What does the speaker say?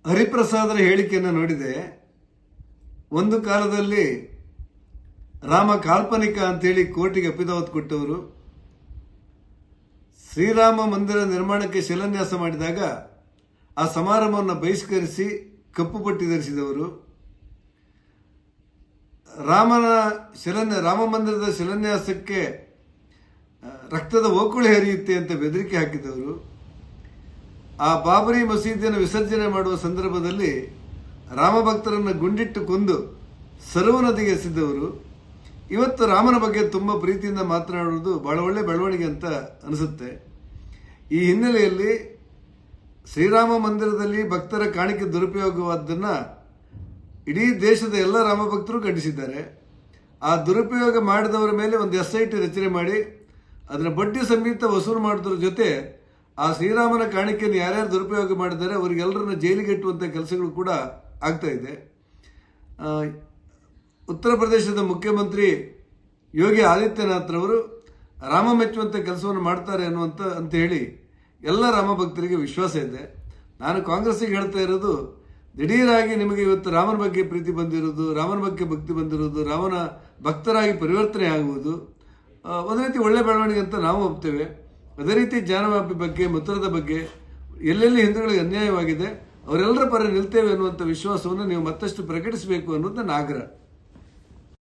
ಹರಿಪ್ರಸಾದರ ಹೇಳಿಕೆಯನ್ನು ನೋಡಿದೆ. ಒಂದು ಕಾಲದಲ್ಲಿ ರಾಮ ಕಾಲ್ಪನಿಕ ಅಂತೇಳಿ ಕೋರ್ಟಿಗೆ ಅಫಿಡವಿಟ್ ಕೊಟ್ಟವರು, ಶ್ರೀರಾಮ ಮಂದಿರ ನಿರ್ಮಾಣಕ್ಕೆ ಶಿಲಾನ್ಯಾಸ ಮಾಡಿದಾಗ ಆ ಸಮಾರಂಭವನ್ನು ಬಹಿಷ್ಕರಿಸಿ ಕಪ್ಪು ಪಟ್ಟಿ ಧರಿಸಿದವರು, ರಾಮ ಮಂದಿರದ ಶಿಲಾನ್ಯಾಸಕ್ಕೆ ರಕ್ತದ ಓಕುಳಿ ಹರಿಯುತ್ತೆ ಅಂತ ಬೆದರಿಕೆ ಹಾಕಿದವರು, ಆ ಬಾಬರಿ ಮಸೀದಿಯನ್ನು ವಿಸರ್ಜನೆ ಮಾಡುವ ಸಂದರ್ಭದಲ್ಲಿ ರಾಮ ಭಕ್ತರನ್ನು ಗುಂಡಿಟ್ಟು ಕೊಂದು ಸರ್ವ ನದಿಗೆ ಎಸೆದವರು, ಇವತ್ತು ರಾಮನ ಬಗ್ಗೆ ತುಂಬ ಪ್ರೀತಿಯಿಂದ ಮಾತನಾಡುವುದು ಬಹಳ ಒಳ್ಳೆ ಬೆಳವಣಿಗೆ ಅಂತ ಅನಿಸುತ್ತೆ. ಈ ಹಿನ್ನೆಲೆಯಲ್ಲಿ ಶ್ರೀರಾಮ ಮಂದಿರದಲ್ಲಿ ಭಕ್ತರ ಕಾಣಿಕೆ ದುರುಪಯೋಗವಾದ್ದನ್ನು ಇಡೀ ದೇಶದ ಎಲ್ಲ ರಾಮ ಭಕ್ತರು ಖಂಡಿಸಿದ್ದಾರೆ. ಆ ದುರುಪಯೋಗ ಮಾಡಿದವರ ಮೇಲೆ ಒಂದು SIT ರಚನೆ ಮಾಡಿ ಅದರ ಬಡ್ಡಿ ಸಮೇತ ವಸೂಲು ಮಾಡೋದ್ರ ಜೊತೆ ಆ ಶ್ರೀರಾಮನ ಕಾಣಿಕೆಯನ್ನು ಯಾರ್ಯಾರು ದುರುಪಯೋಗ ಮಾಡಿದ್ದಾರೆ ಅವರಿಗೆಲ್ಲರನ್ನ ಜೈಲಿಗೆಟ್ಟುವಂಥ ಕೆಲಸಗಳು ಕೂಡ ಆಗ್ತಾ ಇದೆ. ಉತ್ತರ ಪ್ರದೇಶದ ಮುಖ್ಯಮಂತ್ರಿ ಯೋಗಿ ಆದಿತ್ಯನಾಥ್ರವರು ರಾಮ ಮೆಚ್ಚುವಂಥ ಕೆಲಸವನ್ನು ಮಾಡ್ತಾರೆ ಅಂತ ಹೇಳಿ ಎಲ್ಲ ರಾಮ ಭಕ್ತರಿಗೆ ವಿಶ್ವಾಸ ಇದೆ. ನಾನು ಕಾಂಗ್ರೆಸ್ಸಿಗೆ ಹೇಳ್ತಾ ಇರೋದು, ದಿಢೀರಾಗಿ ನಿಮಗೆ ಇವತ್ತು ರಾಮನ ಬಗ್ಗೆ ಪ್ರೀತಿ ಬಂದಿರೋದು, ರಾಮನ ಬಗ್ಗೆ ಭಕ್ತಿ ಬಂದಿರೋದು, ರಾಮನ ಭಕ್ತರಾಗಿ ಪರಿವರ್ತನೆ ಆಗುವುದು ಒಂದು ರೀತಿ ಒಳ್ಳೆ ಬೆಳವಣಿಗೆ ಅಂತ ನಾವು ಒಪ್ತೇವೆ. ಅದೇ ರೀತಿ ಜಾನವಾಪಿ ಬಗ್ಗೆ, ಮಥುರದ ಬಗ್ಗೆ ಎಲ್ಲೆಲ್ಲಿ ಹಿಂದೂಗಳಿಗೆ ಅನ್ಯಾಯವಾಗಿದೆ ಅವರೆಲ್ಲರ ಪರ ನಿಲ್ತೇವೆ ಅನ್ನುವಂಥ ವಿಶ್ವಾಸವನ್ನು ನೀವು ಮತ್ತಷ್ಟು ಪ್ರಕಟಿಸಬೇಕು ಅನ್ನೋದು ನನ್ನ ಆಗ್ರಹ.